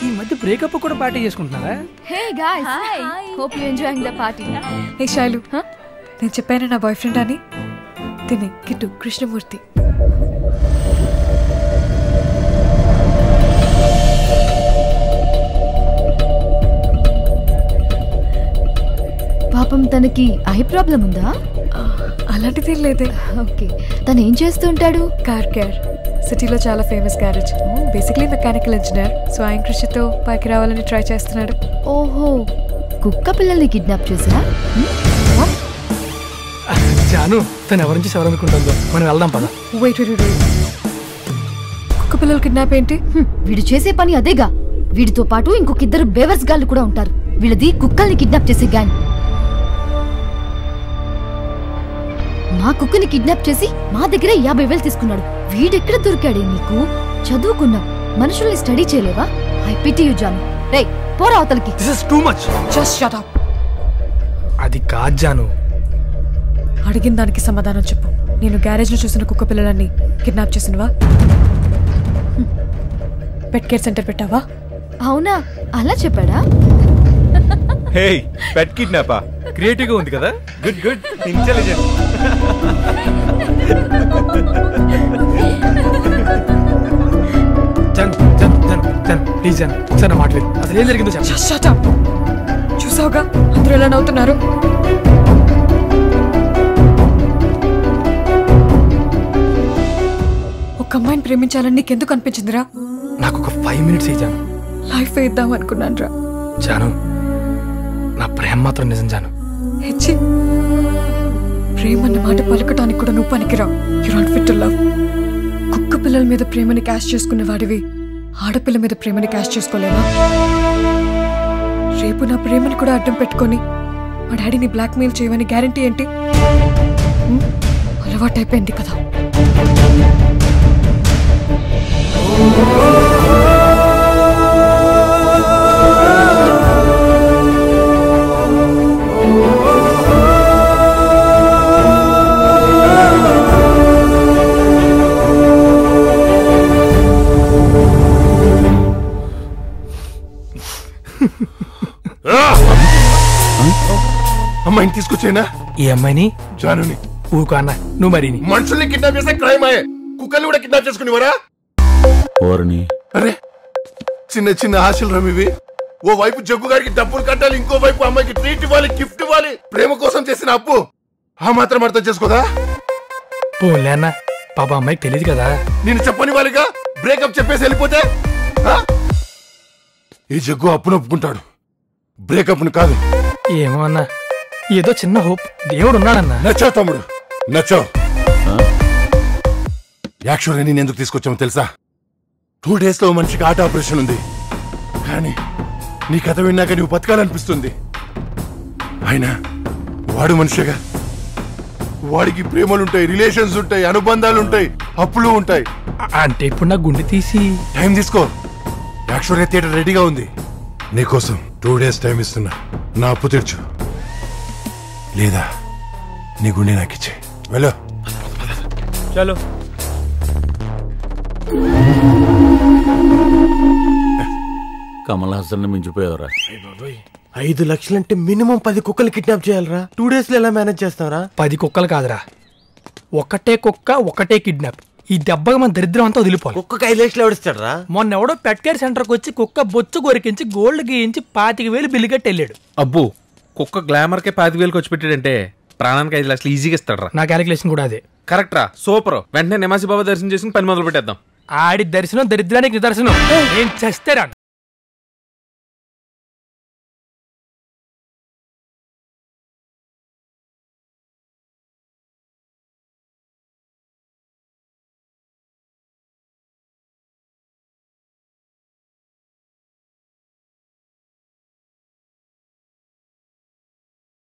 ఈ మధ్య బ్రేకప్ కూడా పార్టీ చేసుకుంటున్నారా? Hey guys, hope you enjoying the party. Hey Shailu, నేను చెప్పాను నా బాయ్ ఫ్రెండ్ అని. తినే కిట్టు కృష్ణమూర్తి. పాపం తనకి ఐ ప్రాబ్లం ఉందా? అలాంటిదేం లేదే. ఓకే, తను ఏం చేస్తూ ఉంటాడు? కార్ కేర్, సిటీలో చాలా famous garage. Basically mechanical engineer. So ఆయన కృషితో పైకి రావాలని ట్రై చేస్తున్నాడు. ఓహో, కుక్క పిల్లల్ని కిడ్నాప్ చేసా? జాను, తను ఎవరి నుంచి ఎవరనుకుంటుందో మనం వెళ్దాం పద. వెయిట్, కుక్క పిల్లలు కిడ్నాప్ ఏంటి? వీడు చేసే పని అదేగా. వీడితో పాటు ఇంకొక ఇద్దరు బేవర్స్ గాళ్ళు కూడా ఉంటారు. వీళ్ళది కుక్కల్ని కిడ్నాప్ చేసే గ్యాంగ్. మా కుక్కని కిడ్నాప్ చేసి మా దగ్గర 50,000 తీసుకున్నాడు. వీడెక్కడ దొరికాడే నీకు? చదువుకున్నాం, మనుషుల్ని స్టడీ చేయలేవా? I pity you Janu. రేయ్, పోరా అవతలకి. This is too much. Just shut up. అది కాదు జాను. అడిగిన దానికి సమాధానం చెప్పు. నేను గ్యారేజ్ లో చూసిన కుక్క పిల్లలన్నీ కిడ్నాప్ చేసినవా? పెట్ కేర్ సెంటర్ పెట్టావా? అవునా, అలా చెప్పాడా? హే, పెట్ కిడ్నాపా? క్రియేటివ్ గా ఉంది కదా. Good good, intelligent. Please John, ఒకసారి మాట్లాడు. అసలు ఏం జరిగిందో చెప్పు. Just shut up. చూసావుగా అందరూ ఎలా నవ్వుతున్నారు. ఒక అమ్మాయిని ప్రేమించాలని నీకెందుకు అనిపించిందిరా? నాకు ఒక 5 minutes ఇచ్చాను. లైఫ్ వేద్దాం అనుకున్నాను రా. జాను, నా ప్రేమ మాత్రం నిజం జాను. హెచ్చి, ప్రేమ అన్న మాట పలకటానికి కూడా నువ్వు పనికిరావు. You not fit to love. కుక్క పిల్లల మీద ప్రేమని క్యాష్ చేసుకునే వాడివి ఆడపిల్ల మీద ప్రేమని క్యాష్ చేసుకోలేవా? రేపు నా ప్రేమని కూడా అడ్డం పెట్టుకొని మా డాడీని బ్లాక్మెయిల్ చేయమని గ్యారంటీ ఏంటి? అలవాటైపోయింది కదా. అమ్మాయిని తీసుకొచ్చేనా? ఈ అమ్మాయిని? జానుని. ఊరుకో అన్న, నువ్వు మరి మనుషుల్ని కిడ్నాప్ చేస్తే క్రైమ్ అయ్యే. కుక్కల్ని కూడా కిడ్నాప్ చేసుకునేవారా? అరే, చిన్న చిన్న ఆశలు రమివి. ఓ వైపు జగ్గు గారికి డబ్బులు కట్టాలి, ఇంకో వైపు అమ్మాయికి ట్రీట్ ఇవ్వాలి, గిఫ్ట్ ఇవ్వాలి. ప్రేమ కోసం చేసిన అప్పు ఆ మాత్రం అర్థం చేసుకోదా? పోలే అన్న, పాప అమ్మాయికి తెలియదు కదా. నేను చెప్పని వాళ్ళిగా బ్రేకప్ చెప్పేసి వెళ్ళిపోతే ఈ జగ్గు అప్పును ఒప్పుకుంటాడు, బ్రేకప్ ను కాదు. ఏమో అన్న, ఏదో చిన్న హోప్. దేవుడు ఉన్నాడన్నా. నచ్చావు తమ్ముడు, నచ్చావు. యాక్చువల్గా నేను ఎందుకు తీసుకొచ్చామో తెలుసా? 2 days లో మనిషికి హార్ట్ ఆపరేషన్ ఉంది. కానీ నీ కథ విన్నాక నువ్వు బతకాలనిపిస్తుంది. అయినా వాడు మనిషిగా. వాడికి ప్రేమలుంటాయి, రిలేషన్స్ ఉంటాయి, అనుబంధాలుంటాయి, అప్పులు ఉంటాయి. అంటే ఇప్పుడు నా గుండె తీసి టైం తీసుకో. యాక్చువల్గా థియేటర్ రెడీగా ఉంది నీకోసం. 2 days టైం ఇస్తున్నా. నా అప్పు తీర్చు, లేదా నీ గుండె నాకు ఇచ్చే. వెళ్ళు. చలో. కమల్ హాసన్ మించిపోయావరా? 5 లక్షలంటే మినిమం 10 కుక్కలు కిడ్నాప్ చేయాలరా. 2 days లో ఎలా మేనేజ్ చేస్తావరా? 10 కుక్కలు కాదురా, ఒకటే కుక్క ఒకటే కిడ్నాప్. ఈ దెబ్బగా మన దరిద్రం అంతా వదిలిపోవాలి. కుక్కకి 5 లక్షలు ఎవడిస్తాడు రా? మొన్న ఎవడో పెట్ కేర్ సెంటర్కి వచ్చి కుక్క బొచ్చు కొరికించి గోల్డ్ గీయించి 25,000 బిల్లు కట్టి వెళ్ళాడు. అబ్బో, కుక్క గ్లామర్ కే 25,000 వచ్చి పెట్టాడంటే ప్రాణానికి 5 లక్షలు ఈజీగా ఇస్తాడు. నా క్యాలిక్యులేషన్ కూడా అదే. కరెక్ట్ రా, సూపర్. వెంటనే నిమాసి బాబా దర్శనం చేసుకుని పని మొదలు పెట్టేద్దాం. ఆడి దర్శనం దరిద్రానికి నిదర్శనం. నేను చస్తేరా.